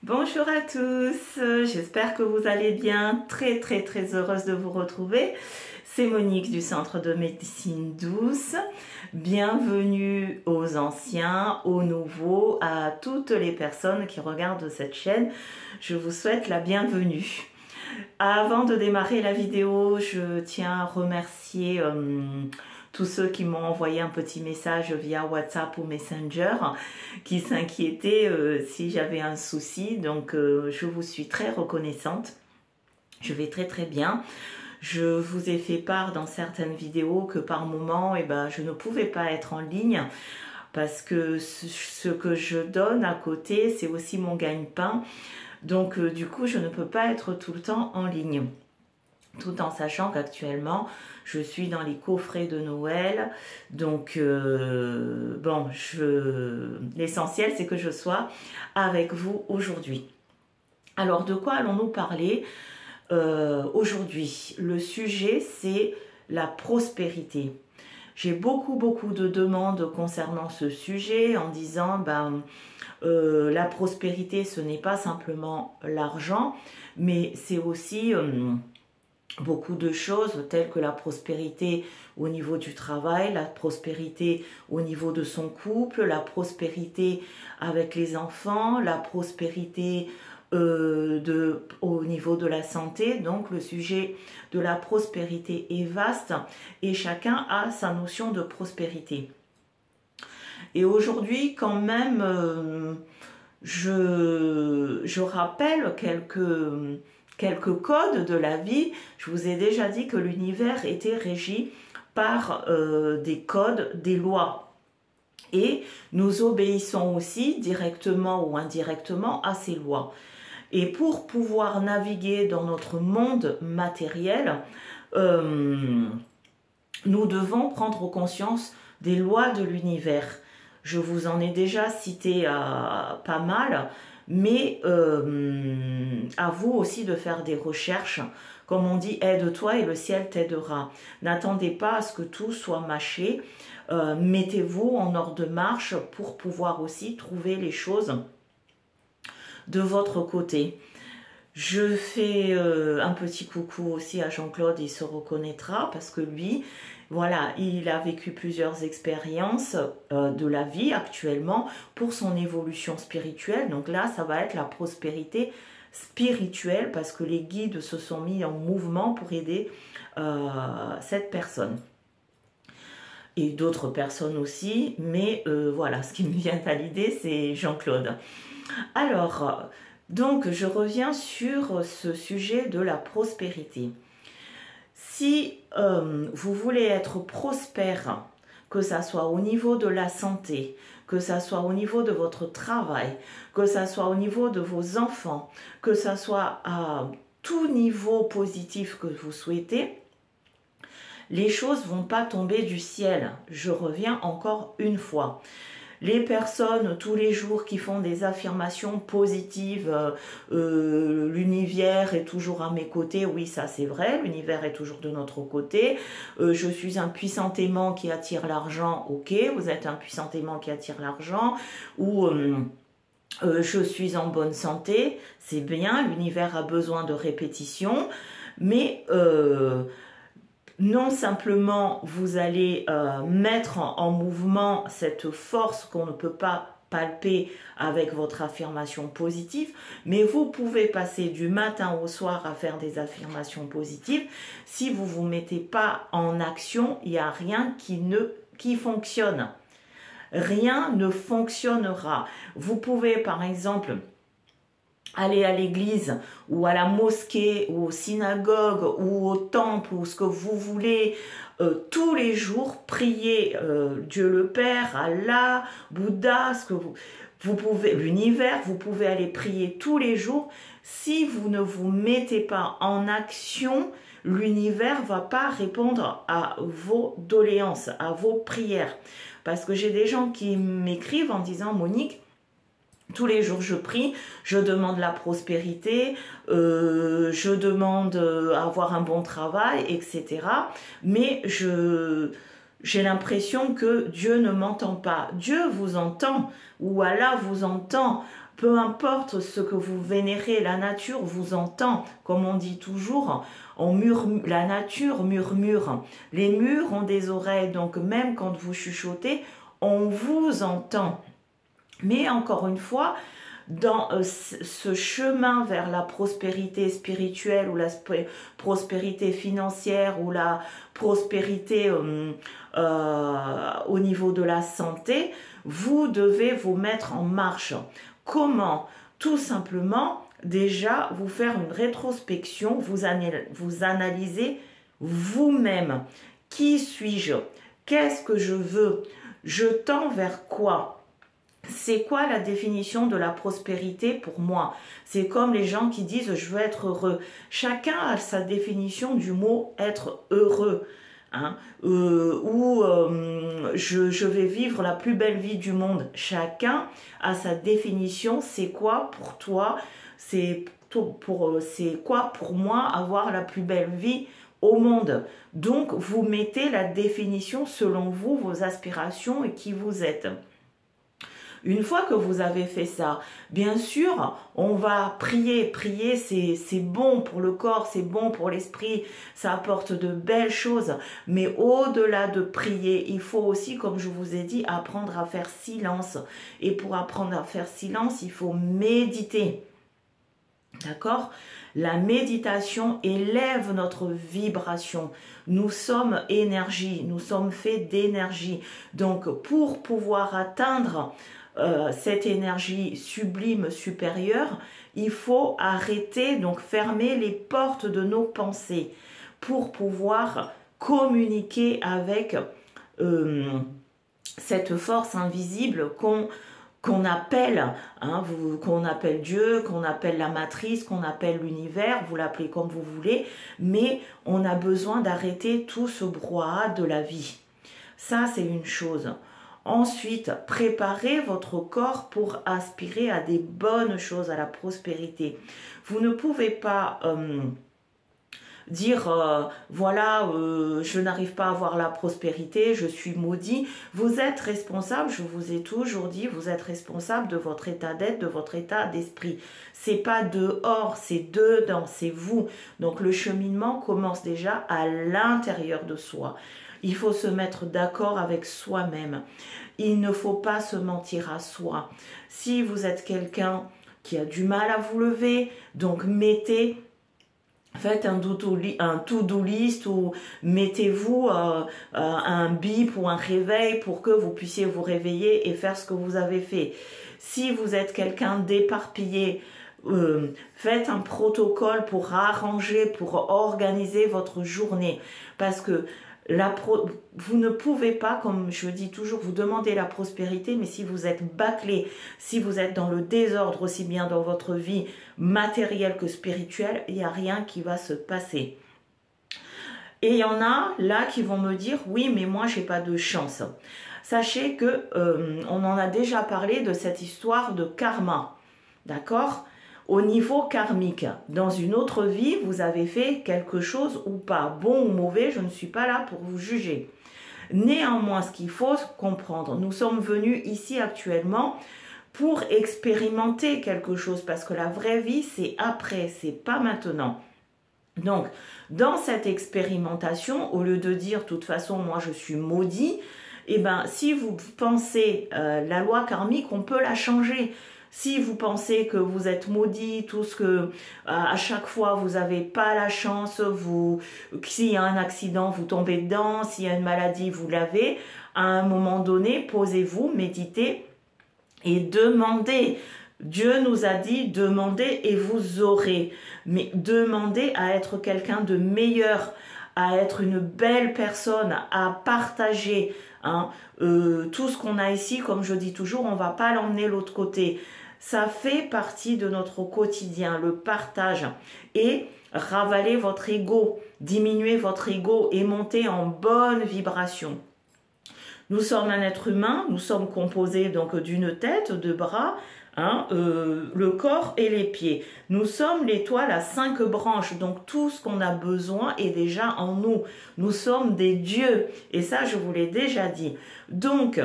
Bonjour à tous, j'espère que vous allez bien, très heureuse de vous retrouver. C'est Monique du Centre de Médecine Douce. Bienvenue aux anciens, aux nouveaux, à toutes les personnes qui regardent cette chaîne. Je vous souhaite la bienvenue. Avant de démarrer la vidéo, je tiens à remercier tous ceux qui m'ont envoyé un petit message via WhatsApp ou Messenger, qui s'inquiétaient si j'avais un souci. Donc je vous suis très reconnaissante. Je vais très bien. Je vous ai fait part dans certaines vidéos que par moment, je ne pouvais pas être en ligne parce que ce que je donne à côté, c'est aussi mon gagne-pain. Donc du coup, je ne peux pas être tout le temps en ligne. Tout en sachant qu'actuellement, je suis dans les coffrets de Noël. Donc, l'essentiel, c'est que je sois avec vous aujourd'hui. Alors, de quoi allons-nous parler aujourd'hui? Le sujet, c'est la prospérité. J'ai beaucoup de demandes concernant ce sujet en disant, la prospérité, ce n'est pas simplement l'argent, mais c'est aussi beaucoup de choses telles que la prospérité au niveau du travail, la prospérité au niveau de son couple, la prospérité avec les enfants, la prospérité au niveau de la santé. Donc le sujet de la prospérité est vaste et chacun a sa notion de prospérité. Et aujourd'hui, quand même, je rappelle quelques codes de la vie. Je vous ai déjà dit que l'univers était régi par des codes, des lois. Et nous obéissons aussi directement ou indirectement à ces lois. Et pour pouvoir naviguer dans notre monde matériel, nous devons prendre conscience des lois de l'univers. Je vous en ai déjà cité pas mal, mais à vous aussi de faire des recherches. Comme on dit, aide-toi et le ciel t'aidera. N'attendez pas à ce que tout soit mâché. Mettez-vous en ordre de marche pour pouvoir aussi trouver les choses de votre côté. Je fais un petit coucou aussi à Jean-Claude, il se reconnaîtra parce que lui, voilà, il a vécu plusieurs expériences de la vie actuellement pour son évolution spirituelle. Donc là, ça va être la prospérité spirituelle parce que les guides se sont mis en mouvement pour aider cette personne. Et d'autres personnes aussi, mais voilà, ce qui me vient à l'idée, c'est Jean-Claude. Alors, donc je reviens sur ce sujet de la prospérité. Si vous voulez être prospère, que ça soit au niveau de la santé, que ça soit au niveau de votre travail, que ça soit au niveau de vos enfants, que ça soit à tout niveau positif que vous souhaitez, les choses ne vont pas tomber du ciel. Je reviens encore une fois. Les personnes tous les jours qui font des affirmations positives, l'univers est toujours à mes côtés, oui ça c'est vrai, l'univers est toujours de notre côté, je suis un puissant aimant qui attire l'argent, ok, vous êtes un puissant aimant qui attire l'argent, ou je suis en bonne santé, c'est bien, l'univers a besoin de répétition, mais non simplement vous allez mettre en mouvement cette force qu'on ne peut pas palper avec votre affirmation positive, mais vous pouvez passer du matin au soir à faire des affirmations positives. Si vous ne vous mettez pas en action, il n'y a rien qui fonctionne. Rien ne fonctionnera. Vous pouvez par exemple aller à l'église ou à la mosquée ou aux synagogues ou au temple ou ce que vous voulez tous les jours, prier Dieu le Père, Allah, Bouddha, ce que vous pouvez, l'univers, vous pouvez aller prier tous les jours. Si vous ne vous mettez pas en action, l'univers va pas répondre à vos doléances, à vos prières. Parce que j'ai des gens qui m'écrivent en disant « Monique, tous les jours je prie, je demande la prospérité, je demande à avoir un bon travail, etc. Mais j'ai l'impression que Dieu ne m'entend pas. Dieu vous entend, ou Allah vous entend, peu importe ce que vous vénérez, la nature vous entend, comme on dit toujours, la nature murmure. Les murs ont des oreilles, donc même quand vous chuchotez, on vous entend. Mais encore une fois, dans ce chemin vers la prospérité spirituelle ou la prospérité financière ou la prospérité au niveau de la santé, vous devez vous mettre en marche. Comment? Tout simplement, déjà, vous faire une rétrospection, vous analysez vous-même. Qui suis-je? Qu'est-ce que je veux? Je tends vers quoi? C'est quoi la définition de la prospérité pour moi? C'est comme les gens qui disent « je veux être heureux ». Chacun a sa définition du mot « être heureux ». Hein, je vais vivre la plus belle vie du monde. Chacun a sa définition. C'est quoi pour toi? C'est quoi pour moi avoir la plus belle vie au monde? Donc, vous mettez la définition selon vous, vos aspirations et qui vous êtes. Une fois que vous avez fait ça, bien sûr, on va prier. Prier, c'est bon pour le corps, c'est bon pour l'esprit, ça apporte de belles choses. Mais au-delà de prier, il faut aussi, comme je vous ai dit, apprendre à faire silence. Et pour apprendre à faire silence, il faut méditer. D'accord? La méditation élève notre vibration. Nous sommes énergie, nous sommes faits d'énergie. Donc, pour pouvoir atteindre cette énergie sublime supérieure, il faut arrêter, donc fermer les portes de nos pensées pour pouvoir communiquer avec cette force invisible qu'on appelle, hein, qu'on appelle Dieu, qu'on appelle la matrice, qu'on appelle l'univers, vous l'appelez comme vous voulez, mais on a besoin d'arrêter tout ce brouhaha de la vie. Ça, c'est une chose. Ensuite, préparez votre corps pour aspirer à des bonnes choses, à la prospérité. Vous ne pouvez pas dire voilà, je n'arrive pas à avoir la prospérité, je suis maudit. Vous êtes responsable, je vous ai toujours dit, vous êtes responsable de votre état d'être, de votre état d'esprit. C'est pas dehors, c'est dedans, c'est vous. Donc le cheminement commence déjà à l'intérieur de soi. Il faut se mettre d'accord avec soi-même. Il ne faut pas se mentir à soi. Si vous êtes quelqu'un qui a du mal à vous lever, donc faites un to-do list ou mettez-vous un bip ou un réveil pour que vous puissiez vous réveiller et faire ce que vous avez fait. Si vous êtes quelqu'un d'éparpillé, faites un protocole pour arranger, pour organiser votre journée. Parce que vous ne pouvez pas, comme je dis toujours, vous demander la prospérité, mais si vous êtes bâclé, si vous êtes dans le désordre aussi bien dans votre vie matérielle que spirituelle, il n'y a rien qui va se passer. Et il y en a là qui vont me dire, oui, mais moi, j'ai pas de chance. Sachez que on en a déjà parlé de cette histoire de karma, d'accord ? Au niveau karmique, dans une autre vie, vous avez fait quelque chose ou pas, bon ou mauvais, je ne suis pas là pour vous juger. Néanmoins, ce qu'il faut comprendre, nous sommes venus ici actuellement pour expérimenter quelque chose, parce que la vraie vie, c'est après, c'est pas maintenant. Donc, dans cette expérimentation, au lieu de dire, de toute façon, moi je suis maudit, eh ben, si vous pensez la loi karmique, on peut la changer. Si vous pensez que vous êtes maudit, tout ce que à chaque fois vous n'avez pas la chance, s'il y a un accident, vous tombez dedans, s'il y a une maladie, vous l'avez, à un moment donné, posez-vous, méditez et demandez. Dieu nous a dit, demandez et vous aurez. Mais demandez à être quelqu'un de meilleur, à être une belle personne, à partager. Hein, tout ce qu'on a ici, comme je dis toujours, on ne va pas l'emmener de l'autre côté. Ça fait partie de notre quotidien, le partage. Et ravalez votre ego, diminuez votre ego et montez en bonne vibration. Nous sommes un être humain, nous sommes composés donc d'une tête, de bras, hein, le corps et les pieds. Nous sommes l'étoile à 5 branches, donc tout ce qu'on a besoin est déjà en nous. Nous sommes des dieux, et ça je vous l'ai déjà dit. Donc,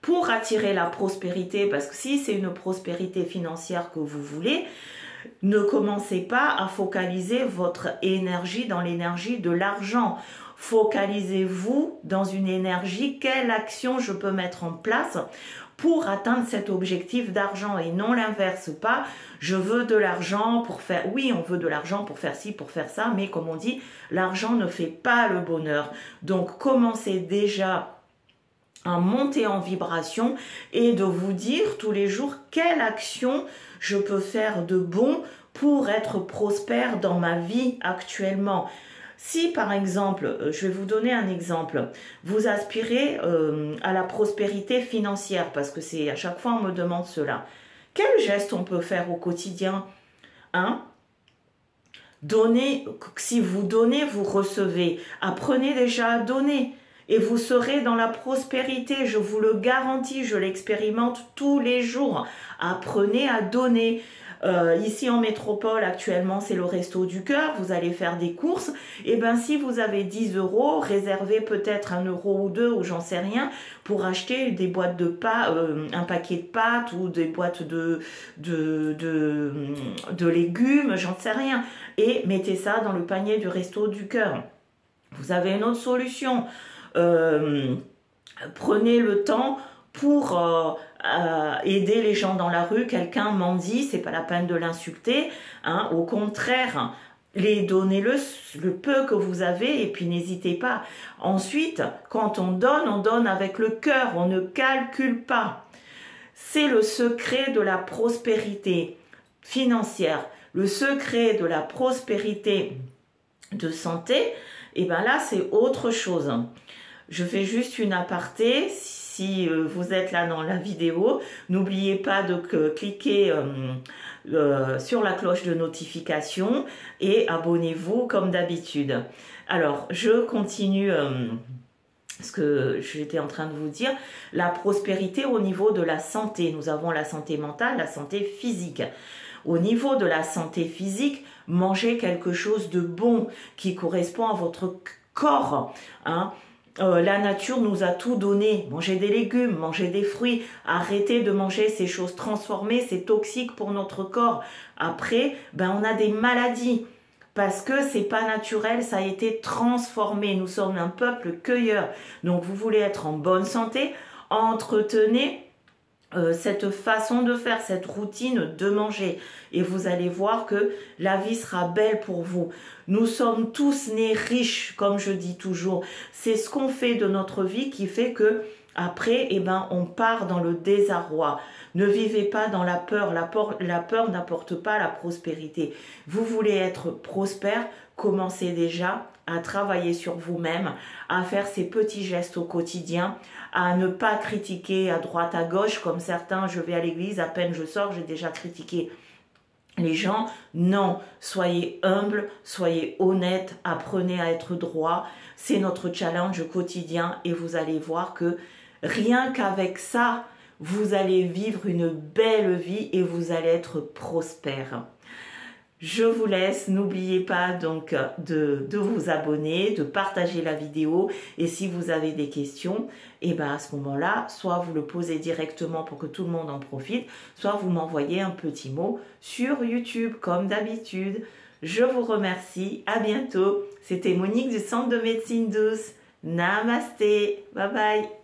pour attirer la prospérité, parce que si c'est une prospérité financière que vous voulez, ne commencez pas à focaliser votre énergie dans l'énergie de l'argent. Focalisez-vous dans une énergie, quelle action je peux mettre en place pour atteindre cet objectif d'argent et non l'inverse, pas je veux de l'argent pour faire, oui on veut de l'argent pour faire ci, pour faire ça, mais comme on dit, l'argent ne fait pas le bonheur. Donc commencez déjà à monter en vibration et de vous dire tous les jours quelle action je peux faire de bon pour être prospère dans ma vie actuellement. Si par exemple, je vais vous donner un exemple, vous aspirez à la prospérité financière, parce que c'est à chaque fois on me demande cela, quel geste on peut faire au quotidien, hein? Donnez, si vous donnez, vous recevez. Apprenez déjà à donner et vous serez dans la prospérité, je vous le garantis, je l'expérimente tous les jours. Apprenez à donner. Ici en métropole actuellement c'est le Resto du Cœur, vous allez faire des courses, et bien si vous avez 10 euros, réservez peut-être 1 euro ou 2 ou j'en sais rien pour acheter des boîtes de pâtes, un paquet de pâtes ou des boîtes de légumes, j'en sais rien, et mettez ça dans le panier du Resto du Cœur. Vous avez une autre solution, prenez le temps pour aider les gens dans la rue, quelqu'un mendie, c'est pas la peine de l'insulter, hein, au contraire, les donnez le peu que vous avez et puis n'hésitez pas. Ensuite, quand on donne avec le cœur, on ne calcule pas. C'est le secret de la prospérité financière, le secret de la prospérité de santé, et bien là c'est autre chose. Je fais juste une aparté. Si vous êtes là dans la vidéo, n'oubliez pas de cliquer sur la cloche de notification et abonnez-vous comme d'habitude. Alors, je continue ce que j'étais en train de vous dire. La prospérité au niveau de la santé. Nous avons la santé mentale, la santé physique. Au niveau de la santé physique, mangez quelque chose de bon qui correspond à votre corps, hein. La nature nous a tout donné, mangez des légumes, mangez des fruits, arrêtez de manger ces choses transformées, c'est toxique pour notre corps. Après, ben on a des maladies parce que c'est pas naturel, ça a été transformé. Nous sommes un peuple cueilleur, donc vous voulez être en bonne santé, entretenez cette façon de faire, cette routine de manger et vous allez voir que la vie sera belle pour vous. Nous sommes tous nés riches, comme je dis toujours. C'est ce qu'on fait de notre vie qui fait que après, eh ben, on part dans le désarroi. Ne vivez pas dans la peur. La peur n'apporte pas la prospérité. Vous voulez être prospère, commencez déjà à travailler sur vous-même, à faire ces petits gestes au quotidien, à ne pas critiquer à droite à gauche comme certains. Je vais à l'église, à peine je sors, j'ai déjà critiqué les gens. Non, soyez humble, soyez honnête, apprenez à être droit. C'est notre challenge quotidien et vous allez voir que rien qu'avec ça, vous allez vivre une belle vie et vous allez être prospère. Je vous laisse, n'oubliez pas donc de vous abonner, de partager la vidéo et si vous avez des questions, et ben à ce moment-là, soit vous le posez directement pour que tout le monde en profite, soit vous m'envoyez un petit mot sur YouTube comme d'habitude. Je vous remercie, à bientôt. C'était Monique du Centre de Médecine Douce. Namasté, bye bye.